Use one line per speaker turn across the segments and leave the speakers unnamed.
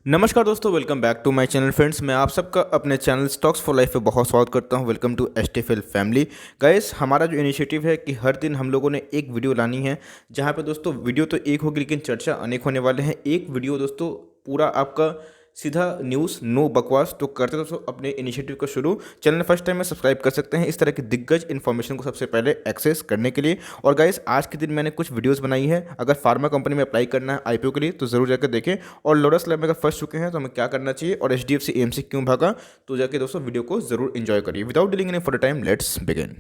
नमस्कार दोस्तों, welcome back to my channel friends. मैं आप सबका अपने चैनल स्टॉक्स फॉर लाइफ पे बहुत स्वागत करता हूं। Welcome to STFL family. Guys, हमारा जो इनिशिएटिव है कि हर दिन हम लोगों ने एक वीडियो लानी है, जहां पे दोस्तों वीडियो तो एक होगी लेकिन चर्चा अनेक होने वाले हैं। एक वीडियो दोस्तों पूरा आपका सीधा न्यूज़, नो बकवास। तो करते दोस्तों अपने इनिशिएटिव को शुरू। चैनल फर्स्ट टाइम में सब्सक्राइब कर सकते हैं इस तरह की दिग्गज इन्फॉर्मेशन को सबसे पहले एक्सेस करने के लिए। और गाइस, आज के दिन मैंने कुछ वीडियोस बनाई है। अगर फार्मा कंपनी में अप्लाई करना है आईपीओ के लिए तो जरूर जाकर देखें। और लोटस लैब में अगर फंस चुके हैं तो हमें क्या करना चाहिए और एचडीएफसी एएमसी क्यों भागा, तो जाके दोस्तों वीडियो को जरूर एंजॉय करिए। Without dealing any for time, let's begin.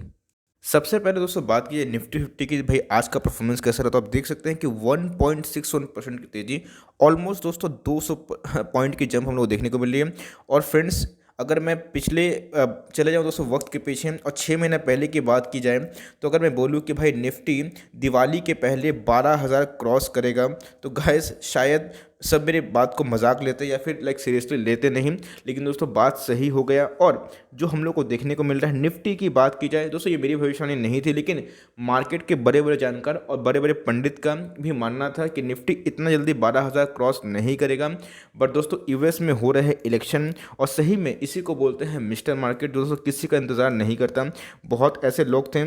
सबसे पहले दोस्तों बात की निफ्टी 50 की, भाई आज का परफॉर्मेंस कैसा रहा। तो आप देख सकते हैं कि 1.61% की तेजी, ऑलमोस्ट दोस्तों 200 पॉइंट की जंप हम लोग देखने को मिल रही है। और फ्रेंड्स, अगर मैं पिछले चले जाऊँ दोस्तों वक्त के पीछे और 6 महीने पहले की बात की जाए, तो अगर मैं बोलूँ कि भाई निफ्टी दिवाली के पहले 12,000 क्रॉस करेगा, तो गाइस शायद सब मेरी बात को मजाक लेते या फिर सीरियसली लेते नहीं। लेकिन दोस्तों बात सही हो गया। और जो हम लोग को देखने को मिल रहा है निफ्टी की बात की जाए दोस्तों, ये मेरी भविष्यवाणी नहीं थी, लेकिन मार्केट के बड़े बड़े जानकार और बड़े बड़े पंडित का भी मानना था कि निफ्टी इतना जल्दी 12,000 क्रॉस नहीं करेगा। बट दोस्तों यूएस में हो रहे इलेक्शन, और सही में इसी को बोलते हैं मिस्टर मार्केट, दोस्तों किसी का इंतज़ार नहीं करता। बहुत ऐसे लोग थे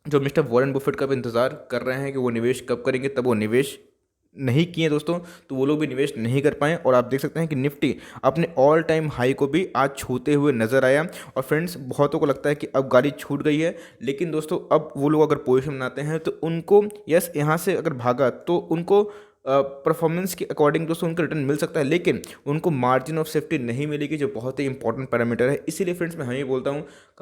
जो मिस्टर वॉरेन बुफेट का भी इंतज़ार कर रहे हैं कि वो निवेश कब करेंगे, तब वो निवेश नहीं किए दोस्तों, तो वो लोग भी निवेश नहीं कर पाए। और आप देख सकते हैं कि निफ्टी अपने ऑल टाइम हाई को भी आज छूते हुए नजर आया। और फ्रेंड्स, बहुतों को लगता है कि अब गाड़ी छूट गई है, लेकिन दोस्तों अब वो लोग अगर पोजीशन बनाते हैं तो उनको यस यहाँ से अगर भागा तो उनको परफॉर्मेंस के अकॉर्डिंग दोस्तों उनको रिटर्न मिल सकता है, लेकिन उनको मार्जिन ऑफ सेफ्टी नहीं मिलेगी, जो बहुत ही इंपॉर्टेंट पैरामीटर है। इसीलिए फ्रेंड्स मैं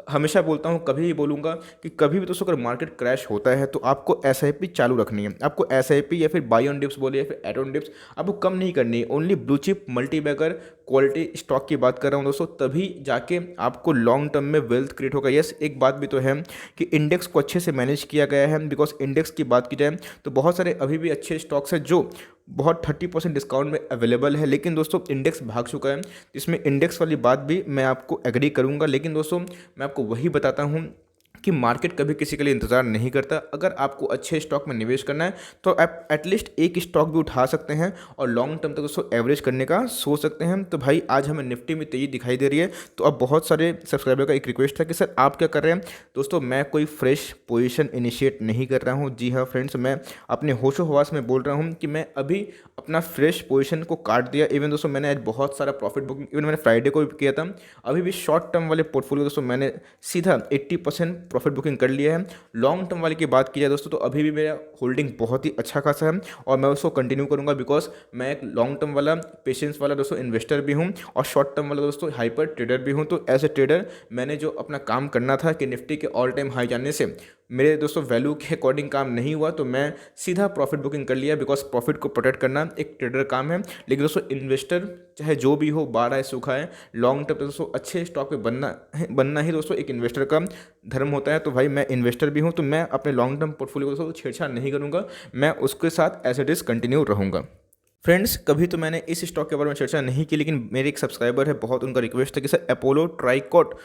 हमेशा बोलता हूँ, कभी भी बोलूँगा कि कभी भी दोस्तों अगर मार्केट क्रैश होता है तो आपको एसआईपी चालू रखनी है। आपको एसआईपी या फिर बाई ऑन डिप्स बोलिए या फिर एड ऑन डिप्स आपको कम नहीं करनी है। Only blue chip multi bagger quality stock की बात कर रहा हूँ दोस्तों, तभी जाके आपको लॉन्ग टर्म में वेल्थ क्रिएट होगा। यस, एक बात भी तो है कि इंडेक्स को अच्छे से मैनेज किया गया है। बिकॉज इंडेक्स की बात की जाए तो बहुत सारे अभी भी अच्छे स्टॉक्स हैं जो बहुत 30% डिस्काउंट में अवेलेबल है, लेकिन दोस्तों इंडेक्स भाग चुका है। इसमें इंडेक्स वाली बात भी मैं आपको एग्री करूंगा, लेकिन दोस्तों मैं आपको वही बताता हूं कि मार्केट कभी किसी के लिए इंतजार नहीं करता। अगर आपको अच्छे स्टॉक में निवेश करना है तो आप एटलीस्ट एक स्टॉक भी उठा सकते हैं और लॉन्ग टर्म तक दोस्तों एवरेज करने का सोच सकते हैं। तो भाई आज हमें निफ्टी में तेजी दिखाई दे रही है। तो अब बहुत सारे सब्सक्राइबर का एक रिक्वेस्ट था कि सर आप क्या कर रहे हैं। दोस्तों मैं कोई फ्रेश पोजिशन इनिशिएट नहीं कर रहा हूँ। जी हाँ फ्रेंड्स, मैं अपने होशो हवास में बोल रहा हूँ कि मैं अभी अपना फ्रेश पोजीशन को काट दिया। इवन दोस्तों मैंने आज बहुत सारा प्रॉफिट बुकिंग इवन मैंने फ्राइडे को भी किया था। अभी भी शॉर्ट टर्म वाले पोर्टफोलियो दोस्तों मैंने सीधा 80% प्रॉफिट बुकिंग कर लिया है। लॉन्ग टर्म वाले की बात की जाए दोस्तों तो अभी भी मेरा होल्डिंग बहुत ही अच्छा खासा है और मैं उसको कंटिन्यू करूंगा। बिकॉज मैं एक लॉन्ग टर्म वाला पेशेंस वाला दोस्तों इन्वेस्टर भी हूं और शॉर्ट टर्म वाला दोस्तों हाइपर ट्रेडर भी हूं। तो एज ए ट्रेडर मैंने जो अपना काम करना था कि निफ्टी के ऑल टाइम हाई जाने से मेरे दोस्तों वैल्यू के अकॉर्डिंग काम नहीं हुआ, तो मैं सीधा प्रॉफिट बुकिंग कर लिया। बिकॉज प्रॉफिट को प्रोटेक्ट करना एक ट्रेडर काम है। लेकिन दोस्तों इन्वेस्टर चाहे जो भी हो, बाढ़ है सूखा है, लॉन्ग टर्म दोस्तों अच्छे स्टॉक पे बनना ही दोस्तों एक इन्वेस्टर का धर्म होता है। तो भाई मैं इन्वेस्टर भी हूँ, तो मैं अपने लॉन्ग टर्म पोर्टफोलियो को दोस्तों छेड़छाड़ नहीं करूँगा। मैं उसके साथ एज इट इज़ कंटिन्यू रहूँगा। फ्रेंड्स, कभी तो मैंने इस स्टॉक के बारे में चर्चा नहीं की, लेकिन मेरे एक सब्सक्राइबर है, बहुत उनका रिक्वेस्ट था कि sir Apollo tricot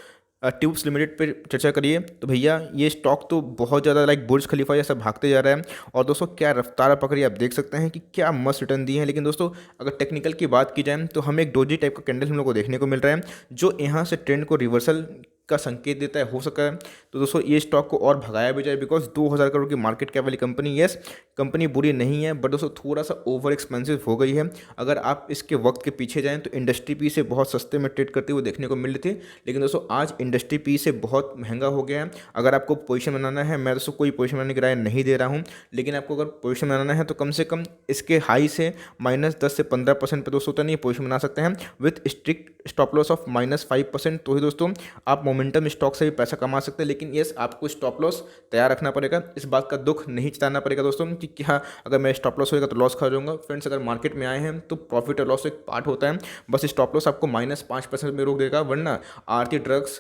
tubes limited पे चर्चा करिए। तो भैया ये स्टॉक तो बहुत ज़्यादा बुर्ज खलीफा जैसा भागते जा रहा है और दोस्तों क्या रफ्तार पकड़ी, आप देख सकते हैं कि क्या मस्त रिटर्न दिए हैं। लेकिन दोस्तों अगर टेक्निकल की बात की जाए तो हमें एक डोजी टाइप का कैंडल हम लोग को देखने को मिल रहा है, जो यहाँ से ट्रेंड को रिवर्सल का संकेत देता है, हो सका है। तो दोस्तों ये स्टॉक को और भगाया भी जाए। बिकॉज 2,000 करोड़ की मार्केट कैप वाली कंपनी, यस कंपनी बुरी नहीं है, बट दोस्तों थोड़ा सा ओवर एक्सपेंसिव हो गई है। अगर आप इसके वक्त के पीछे जाएं तो इंडस्ट्री पी से बहुत सस्ते में ट्रेड करते हुए देखने को मिल रही थी, लेकिन दोस्तों आज इंडस्ट्री पी से बहुत महंगा हो गया है। अगर आपको पोजीशन बनाना है, मैं दोस्तों कोई पोजीशन बनाने की राय नहीं दे रहा हूँ, लेकिन आपको अगर पोजीशन बनाना है तो कम से कम इसके हाई से -10 से 15% पे दोस्तों नहीं पोजीशन बना सकते हैं with strict stop loss of -5%। तो ही दोस्तों आप मोमेंटम स्टॉक से भी पैसा कमा सकते हैं। लेकिन यस, आपको स्टॉप लॉस तैयार रखना पड़ेगा। इस बात का दुख नहीं जताना पड़ेगा दोस्तों कि क्या अगर मैं स्टॉप लॉस होगा तो लॉस खा जाऊंगा। फ्रेंड्स, अगर मार्केट में आए हैं तो प्रॉफिट और लॉस एक पार्ट होता है। बस स्टॉप लॉस आपको -5% में रोक देगा, वरना आरती ड्रग्स,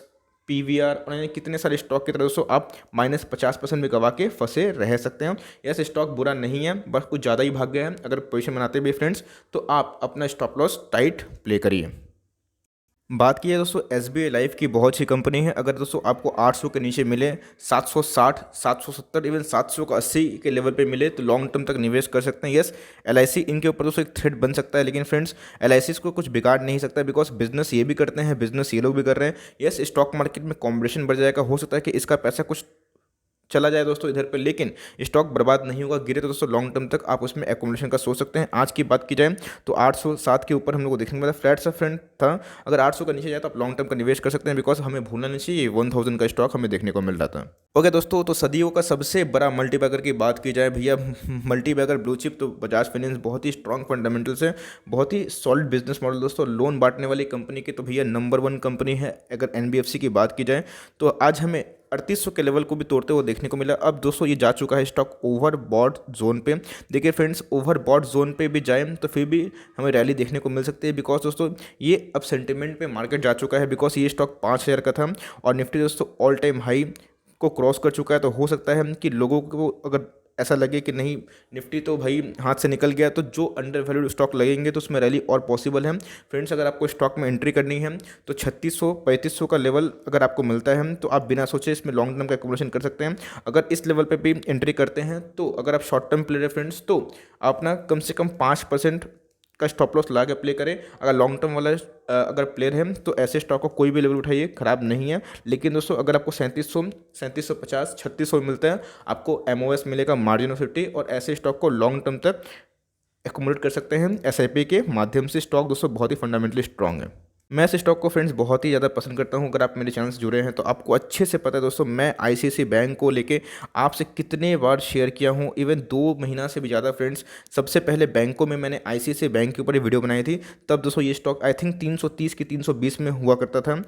पीवीआर और यानी कितने सारे स्टॉक की तरह दोस्तों आप -50% में गवा के फंसे रह सकते हैं। यस, स्टॉक बुरा नहीं है, बस कुछ ज़्यादा ही भाग गया है। अगर पोजीशन बनाते भी फ्रेंड्स तो आप अपना स्टॉप लॉस टाइट प्ले करिए। बात की है दोस्तों SBI लाइफ की, बहुत सी कंपनी है। अगर दोस्तों आपको 800 के नीचे मिले, 760, 770, इवन 780 के लेवल पे मिले तो लॉन्ग टर्म तक निवेश कर सकते हैं। यस, LIC इनके ऊपर दोस्तों एक थ्रेट बन सकता है, लेकिन फ्रेंड्स LIC को कुछ बिगाड़ नहीं सकता, बिकॉज बिजनेस ये भी करते हैं, बिजनेस ये लोग भी कर रहे हैं। यस, स्टॉक मार्केट में कॉम्पिटिशन बढ़ जाएगा, हो सकता है कि इसका पैसा कुछ चला जाए दोस्तों इधर पे, लेकिन स्टॉक बर्बाद नहीं होगा। गिरे तो दोस्तों लॉन्ग टर्म तक आप उसमें एकोमोडेशन का सोच सकते हैं। आज की बात की जाए तो 807 के ऊपर हम लोग को देखने को मिला, फ्लैट सा फ्रेंड था। अगर 800 का नीचे जाए तो आप लॉन्ग टर्म का निवेश कर सकते हैं, बिकॉज हमें भूलना नहीं चाहिए 1000 का स्टॉक हमें देखने को मिल रहा था। ओके दोस्तों, तो सदियों का सबसे बड़ा मल्टीबैगर की बात की जाए भैया, मल्टीबैगर ब्लू चिप, तो बजाज फाइनेंस बहुत ही स्ट्रॉन्ग फंडामेंटल्स है, बहुत ही सॉलिड बिजनेस मॉडल दोस्तों। लोन बांटने वाली कंपनी की तो भैया नंबर 1 कंपनी है। अगर NBFC की बात की जाए तो आज हमें 3800 के लेवल को भी तोड़ते हुए देखने को मिला। अब दोस्तों ये जा चुका है स्टॉक ओवरबॉट जोन पे। देखिए फ्रेंड्स, ओवरबॉट जोन पे भी जाए तो फिर भी हमें रैली देखने को मिल सकती है, बिकॉज दोस्तों ये अब सेंटिमेंट पे मार्केट जा चुका है, बिकॉज ये स्टॉक 5000 का था और निफ्टी दोस्तों ऑल टाइम हाई को क्रॉस कर चुका है। तो हो सकता है कि लोगों को अगर ऐसा लगे कि नहीं निफ्टी तो भाई हाथ से निकल गया, तो जो अंडर वैल्यूड स्टॉक लगेंगे तो उसमें रैली और पॉसिबल है। फ्रेंड्स, अगर आपको स्टॉक में एंट्री करनी है तो 3600 3500 का लेवल अगर आपको मिलता है तो आप बिना सोचे इसमें लॉन्ग टर्म का एक्यूमुलेशन कर सकते हैं। अगर इस लेवल पे भी एंट्री करते हैं तो अगर आप शॉर्ट टर्म प्लेयर है फ्रेंड्स, तो आप ना कम से कम 5% का स्टॉप लॉस ला के प्ले करें। अगर लॉन्ग टर्म वाला अगर प्लेयर है तो ऐसे स्टॉक को कोई भी लेवल उठाइए, खराब नहीं है। लेकिन दोस्तों अगर आपको 3700, 3750, 3600 मिलता है, आपको MOS मिलेगा, मार्जिन ऑफ सेफ्टी, और ऐसे स्टॉक को लॉन्ग टर्म तक एकोमोडेट कर सकते हैं SIP के माध्यम से। स्टॉक दोस्तों बहुत ही फंडामेंटली स्ट्रॉन्ग है। मैं इस स्टॉक को फ्रेंड्स बहुत ही ज़्यादा पसंद करता हूं। अगर आप मेरे चैनल से जुड़े हैं तो आपको अच्छे से पता है दोस्तों, मैं ICICI बैंक को लेके आपसे कितने बार शेयर किया हूं, इवन 2 महीना से भी ज़्यादा फ्रेंड्स। सबसे पहले बैंकों में मैंने ICICI बैंक के ऊपर ही वीडियो बनाई थी, तब दोस्तों ये स्टॉक आई थिंक 330 की 320 में हुआ करता था।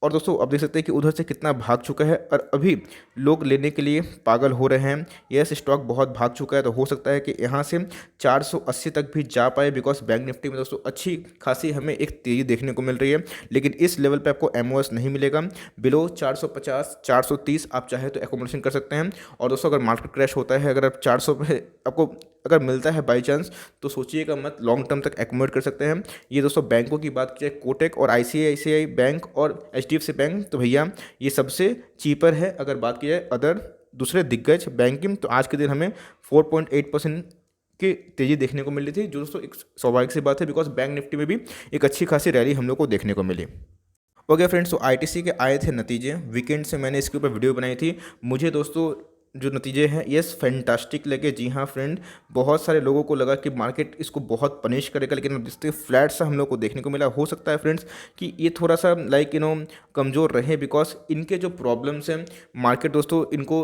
और दोस्तों अब देख सकते हैं कि उधर से कितना भाग चुका है और अभी लोग लेने के लिए पागल हो रहे हैं। यह स्टॉक बहुत भाग चुका है, तो हो सकता है कि यहाँ से 480 तक भी जा पाए, बिकॉज बैंक निफ्टी में दोस्तों अच्छी खासी हमें एक तेज़ी देखने को मिल रही है। लेकिन इस लेवल पे आपको MOS नहीं मिलेगा। बिलो 450, 430 आप चाहे तो एकोमोडेशन कर सकते हैं। और दोस्तों अगर मार्केट क्रैश होता है, अगर आप 400 पे आपको अगर मिलता है बाई चांस, तो सोचिएगा मत, लॉन्ग टर्म तक एकोमोडेट कर सकते हैं। ये दोस्तों बैंकों की बात की जाए, कोटक और ICICI बैंक और HDFC बैंक, तो भैया ये सबसे चीपर है। अगर बात की जाए अदर दूसरे दिग्गज बैंकिंग, तो आज के दिन हमें 4.8% की तेज़ी देखने को मिली थी, जो दोस्तों एक स्वाभाविक सी बात है, बिकॉज बैंक निफ्टी में भी एक अच्छी खासी रैली हम लोग को देखने को मिली। ओके फ्रेंड्स, तो ITC के आए थे नतीजे, वीकेंड से मैंने इसके ऊपर वीडियो बनाई थी। मुझे दोस्तों जो नतीजे हैं यस फैंटास्टिक लगे। जी हाँ फ्रेंड, बहुत सारे लोगों को लगा कि मार्केट इसको बहुत पनिश करेगा, लेकिन जिससे फ्लैट सा हम लोग को देखने को मिला। हो सकता है फ्रेंड्स कि ये थोड़ा सा कमज़ोर रहे, बिकॉज इनके जो प्रॉब्लम्स हैं मार्केट दोस्तों इनको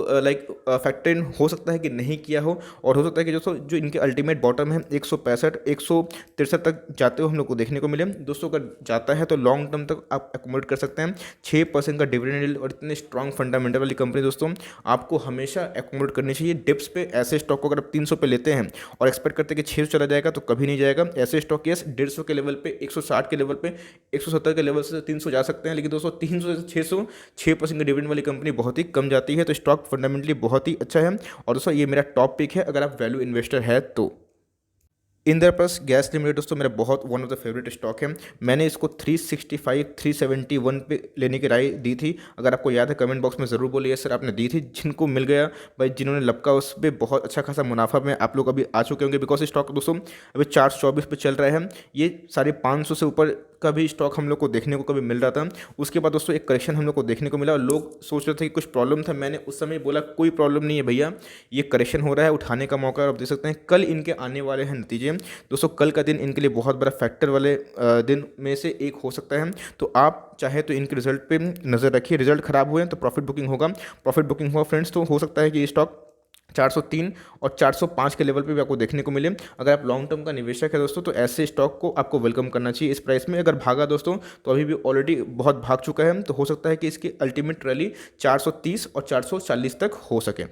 फैक्टर हो सकता है कि नहीं किया हो, और हो सकता है कि दोस्तों जो इनके अल्टीमेट बॉटम है 165, 163 तक जाते हुए हम लोग को देखने को मिले। दोस्तों अगर जाता है तो लॉन्ग टर्म तक आप एकोमोडेट कर सकते हैं। 6% का डिविडेंड और इतने स्ट्रॉन्ग फंडामेंटल वाली कंपनी दोस्तों आपको हमेशा एकोमोडेट करनी चाहिए। डिप्स पे ऐसे स्टॉक को अगर आप 300 पे लेते हैं और एक्सपेक्ट करते हैं कि 600 चला जाएगा, तो कभी नहीं जाएगा। ऐसे स्टॉक यस 150 के लेवल पे, 160 के लेवल पे, 170 के लेवल से 300 जा सकते हैं, लेकिन दोस्तों 300 से 600 6% का डिविडेंड वाली कंपनी बहुत ही कम जाती है। तो स्टॉक फंडामेंटली बहुत ही अच्छा है। और दोस्तों ये मेरा टॉप पिक है अगर आप वैल्यू इन्वेस्टर है तो। इंद्रप्रस्थ गैस लिमिटेड दोस्तों मेरा बहुत one of the favourite stock है। मैंने इसको 365, 371 पे लेने की राय दी थी। अगर आपको याद है कमेंट बॉक्स में ज़रूर बोलिए सर आपने दी थी। जिनको मिल गया भाई, जिन्होंने लपका, उस पर बहुत अच्छा खासा मुनाफा में आप लोग अभी आ चुके होंगे, बिकॉज स्टॉक दोस्तों अभी 424 पे चल रहा है। ये 550 से ऊपर का भी स्टॉक हम लोग को देखने को कभी मिल रहा था। उसके बाद दोस्तों एक करेक्शन हम लोग को देखने को मिला और लोग सोच रहे थे कि कुछ प्रॉब्लम था। मैंने उस समय बोला कोई प्रॉब्लम नहीं है भैया, ये करेक्शन हो रहा है, उठाने का मौका है। आप देख सकते हैं कल इनके आने वाले हैं नतीजे। दोस्तों कल का दिन इनके लिए बहुत बड़ा फैक्टर वाले दिन में से एक हो सकता है। तो आप चाहे तो इनके रिजल्ट पे नज़र रखिए। रिजल्ट खराब हुए तो प्रॉफिट बुकिंग होगा। प्रॉफिट बुकिंग हुआ फ्रेंड्स तो हो सकता है कि ये स्टॉक 403 और 405 के लेवल पे भी आपको देखने को मिले। अगर आप लॉन्ग टर्म का निवेशक है दोस्तों, तो ऐसे स्टॉक को आपको वेलकम करना चाहिए इस प्राइस में। अगर भागा दोस्तों तो अभी भी ऑलरेडी बहुत भाग चुका है, तो हो सकता है कि इसकी अल्टीमेट रैली 430 और 440 तक हो सके।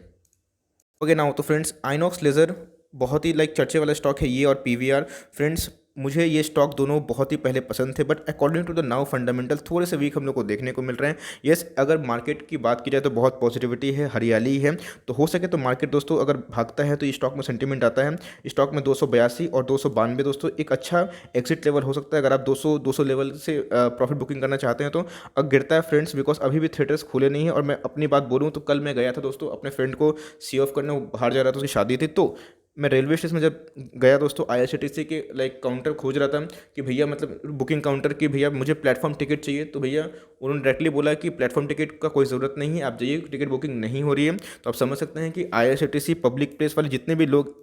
ओके नाउ तो फ्रेंड्स, आइनॉक्स लेज़र बहुत ही चर्चे वाला स्टॉक है ये, और PVR फ्रेंड्स मुझे ये स्टॉक दोनों बहुत ही पहले पसंद थे, but according to the now fundamental थोड़े से वीक हम लोग को देखने को मिल रहे हैं। यस, अगर मार्केट की बात की जाए तो बहुत पॉजिटिविटी है, हरियाली है, तो हो सके तो मार्केट दोस्तों अगर भागता है तो ये स्टॉक में सेंटीमेंट आता है। स्टॉक में 282 और 292 दोस्तों एक अच्छा एग्जिट लेवल हो सकता है अगर आप 200 लेवल से प्रॉफिट बुकिंग करना चाहते हैं तो। अब गिरता है फ्रेंड्स, बिकॉज अभी भी थिएटर्स खुले नहीं है। और मैं अपनी बात बोलूँ तो कल मैं गया था दोस्तों अपने फ्रेंड को सी ऑफ करने, वो बाहर जा रहा था, उसकी शादी थी, तो मैं रेलवे स्टेशन में जब गया दोस्तों IRCTC के काउंटर खोज रहा था कि भैया मतलब बुकिंग काउंटर की, भैया मुझे प्लेटफॉर्म टिकट चाहिए, तो भैया उन्होंने डायरेक्टली बोला कि प्लेटफॉर्म टिकट का कोई ज़रूरत नहीं है, आप जाइए, टिकट बुकिंग नहीं हो रही है। तो आप समझ सकते हैं कि IRCTC पब्लिक प्लेस वाले जितने भी लोग,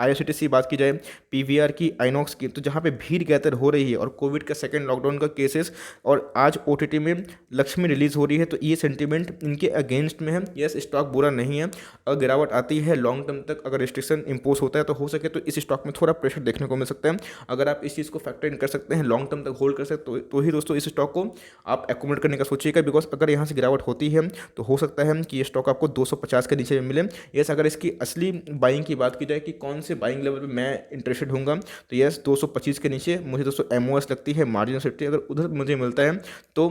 IRCTC बात की जाए, PVR की, आइनॉक्स की, तो जहाँ पे भीड़ गैदर हो रही है और कोविड का सेकंड लॉकडाउन का केसेस, और आज OTT में लक्ष्मी रिलीज़ हो रही है, तो ये सेंटीमेंट इनके अगेंस्ट में है। यस, स्टॉक बुरा नहीं है, अगर गिरावट आती है लॉन्ग टर्म तक, अगर रिस्ट्रिक्शन इंपोज होता है तो हो सके तो इस स्टॉक में थोड़ा प्रेशर देखने को मिल सकता है। अगर आप इस चीज़ को फैक्टर इन कर सकते हैं, लॉन्ग टर्म तक होल्ड कर सकते तो ही दोस्तों इस स्टॉक को आप एक्यूमुलेट करने का सोचिएगा, बिकॉज अगर यहाँ से गिरावट होती है तो हो सकता है कि ये स्टॉक आपको 250 के नीचे मिले। यस, अगर इसकी असली बाइंग की बात की जाए कि कौन से बाइंग लेवल पे मैं इंटरेस्टेड हूँगा, तो यस 225 के नीचे मुझे दोस्तों MOS लगती है, मार्जिन ऑफ सेफ्टी, अगर उधर मुझे मिलता है तो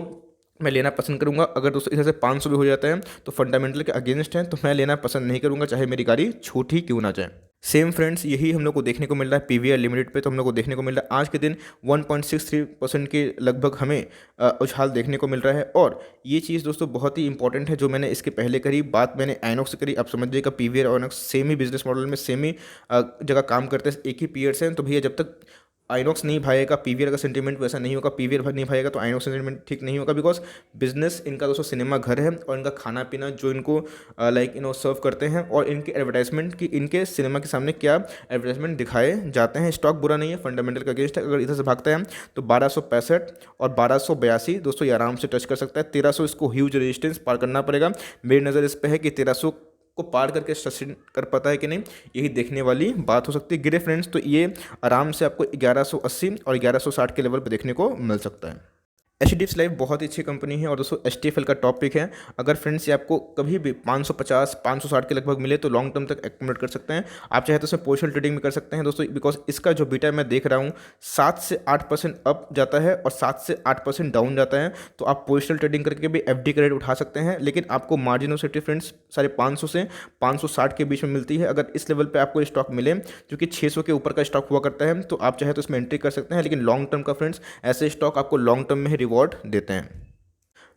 मैं लेना पसंद करूंगा। अगर दोस्तों इधर से 500 भी हो जाता है तो फंडामेंटल के अगेंस्ट है, तो मैं लेना पसंद नहीं करूंगा, चाहे मेरी गाड़ी छोटी क्यों ना जाए। सेम फ्रेंड्स, यही हम लोग को देखने को मिल रहा है PVR लिमिटेड पे, तो हम लोग को देखने को मिल रहा है आज के दिन 1.63% के लगभग हमें उछाल देखने को मिल रहा है। और ये चीज़ दोस्तों बहुत ही इंपॉर्टेंट है जो मैंने इसके पहले करी, बात मैंने आइनॉक्स से करी। आप समझिएगा PVR और आइनॉक्स सेम ही बिजनेस मॉडल में, सेम ही जगह काम करते हैं, एक ही पीरियड से, तो भैया जब तक आइनॉक्स नहीं भागेगा, PVR का सेंटीमेंट वैसा नहीं होगा, PVR नहीं भागेगा तो आइनॉक्स सेंटीमेंट ठीक नहीं होगा, बिकॉज बिजनेस इनका दोस्तों सिनेमा घर है, और इनका खाना पीना जो इनको सर्व करते हैं, और इनके एडवर्टाइजमेंट की, इनके सिनेमा के सामने क्या एडवर्टाइजमेंट दिखाए जाते हैं। स्टॉक बुरा नहीं है, फंडामेंटल का अगेंस्ट है। अगर इधर से भागता है तो 1265 और 1282 दोस्तों ये आराम से टच कर सकता है। 1300 इसको ह्यूज रेजिस्टेंस पार करना पड़ेगा। मेरी नज़र इस पर है कि 1300 को पार करके सस्टेन कर पाता है कि नहीं, यही देखने वाली बात हो सकती है। गिरे फ्रेंड्स तो ये आराम से आपको 1180 और 1160 के लेवल पर देखने को मिल सकता है। HDFC लाइफ बहुत ही अच्छी कंपनी है और दोस्तों STFL का टॉप पिक है। अगर फ्रेंड्स ये आपको कभी भी 550 560 के लगभग मिले तो लॉन्ग टर्म तक एक्यूमुलेट कर सकते हैं। आप चाहे तो इसमें पोजिशनल ट्रेडिंग भी कर सकते हैं दोस्तों, बिकॉज इसका जो बीटा मैं देख रहा हूँ 7 से 8% अप जाता है और 7 से 8% डाउन जाता है। तो आप पोजिशनल ट्रेडिंग करके भी FD का रेट उठा सकते हैं, लेकिन आपको मार्जिन ऑफ सेफ्टी फ्रेंड्स 550 से 560 के बीच में मिलती है। अगर इस लेवल पर आपको स्टॉक मिले जो कि 600 के ऊपर का स्टॉक हुआ करता है, तो आप चाहे तो इसमें एंट्री कर सकते हैं, लेकिन लॉन्ग टर्म का फ्रेंड्स ऐसे स्टॉक आपको लॉन्ग टर्म में ही रिवॉर्ड देते हैं।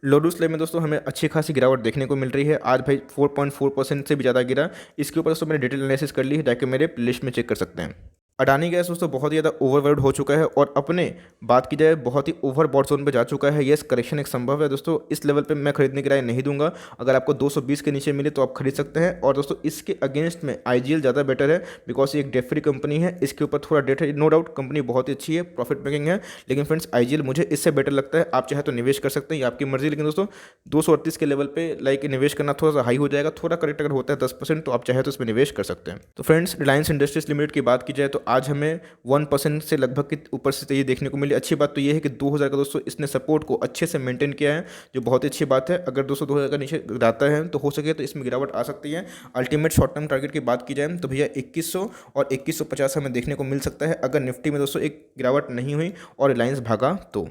लोडस लाइफ में दोस्तों हमें अच्छी खासी गिरावट देखने को मिल रही है। आज भाई 4.4% से भी ज़्यादा गिरा। इसके ऊपर दोस्तों मैंने डिटेल एनालिसिस कर ली है, जाके मेरे प्लेलिस्ट में चेक कर सकते हैं। अडानी गैस दोस्तों बहुत ही ज़्यादा ओवरवैल्यूड हो चुका है और अपने बात की जाए बहुत ही ओवरबॉट जोन पे जा चुका है। यस, करेक्शन एक संभव है दोस्तों, इस लेवल पे मैं खरीदने की राय नहीं दूंगा। अगर आपको 220 के नीचे मिले तो आप खरीद सकते हैं। और दोस्तों इसके अगेंस्ट में IGL ज़्यादा बेटर है, बिकॉज ये एक डेट फ्री कंपनी है, इसके ऊपर थोड़ा डेट है, नो डाउट कंपनी बहुत ही अच्छी है, प्रॉफिट मेकिंग है, लेकिन फ्रेंड्स IGL मुझे इससे बेटर लगता है। आप चाहे तो निवेश कर सकते हैं, ये आपकी मर्जी, लेकिन दोस्तों 238 के लेवल पर निवेश करना थोड़ा सा हाई हो जाएगा। थोड़ा करेक्ट अगर होता है 10% तो आप चाहे तो इसमें निवेश कर सकते हैं। तो फ्रेंड्स रिलायंस इंडस्ट्रीज लिमिटेड की बात की जाए तो आज हमें 1% से लगभग के ऊपर से ये देखने को मिली। अच्छी बात तो ये है कि 2000 का दोस्तों इसने सपोर्ट को अच्छे से मेंटेन किया है, जो बहुत ही अच्छी बात है। अगर दोस्तों 2000 का नीचे गिराता है तो हो सके तो इसमें गिरावट आ सकती है। अल्टीमेट शॉर्ट टर्म टारगेट की बात की जाए तो भैया 2100 और 2150 हमें देखने को मिल सकता है, अगर निफ्टी में दोस्तों एक गिरावट नहीं हुई और रिलायंस भागा तो।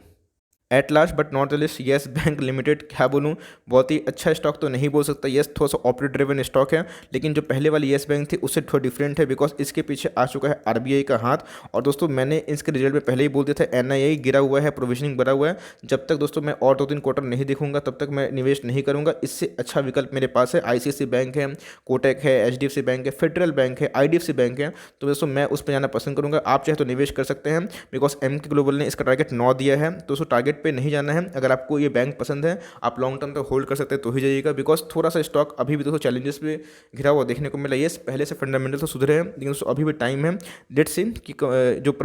At last but not the list, yes bank limited, क्या बोलूँ, बहुत ही अच्छा स्टॉक तो नहीं बोल सकता। येस थोड़ा सा ऑपरेट ड्रिवन स्टॉक है, लेकिन जो पहले वाली येस बैंक थी उससे थोड़ा डिफरेंट है, बिकॉज इसके पीछे आ चुका है RBI का हाथ। और दोस्तों मैंने इसके रिजल्ट में पहले ही बोल दिया था, NII गिरा हुआ है, प्रोविजनिंग बढ़ा हुआ है। जब तक दोस्तों मैं और 2-3 क्वार्टर नहीं देखूंगा तब तक मैं निवेश नहीं करूंगा। इससे अच्छा विकल्प मेरे पास है, ICICI बैंक है, कोटक है, HDFC बैंक है, फेडरल बैंक है, IDFC बैंक है, तो दोस्तों मैं उस पर जाना पसंद करूंगा। आप चाहे तो निवेश कर सकते हैं, बिकॉज MK ग्लोबल ने इसका टारगेट 9 दिया है, तो दोस्तों टारगेट पर नहीं जाना है। अगर आपको ये बैंक पसंद है, आप लॉन्ग टर्म तक होल्ड कर सकते हैं तो ही जाइएगा, बिकॉज थोड़ा सा स्टॉक अभी भी दोस्तों चैलेंजेस पे घिरा हुआ देखने को मिला। ये पहले से फंडामेंटल तो सुधरे हैं, लेकिन दोस्तों अभी भी टाइम है। लेट्स सी कि जो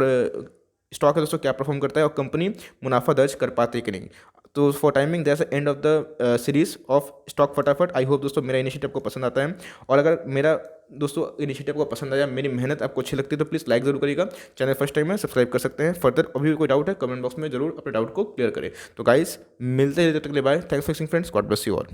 स्टॉक है दोस्तों क्या परफॉर्म करता है और कंपनी मुनाफा दर्ज कर पाती है कि नहीं। तो for timing that's the end of the series of stock फटाफट। आई होप दोस्तों मेरा इनिशिएटिव को पसंद आता है, और अगर मेरा दोस्तों इनिशिएटिव को पसंद आया, मेरी मेहनत आपको अच्छी लगती है, तो प्लीज़ लाइक जरूर करिएगा। चैनल फर्स्ट टाइम है सब्सक्राइब कर सकते हैं। फर्दर अभी भी कोई डाउट है कमेंट बॉक्स में जरूर अपने डाउट को क्लियर करें। तो गाइस मिलते हैं, तब तक के लिए bye, thanks for watching friends, God bless you all.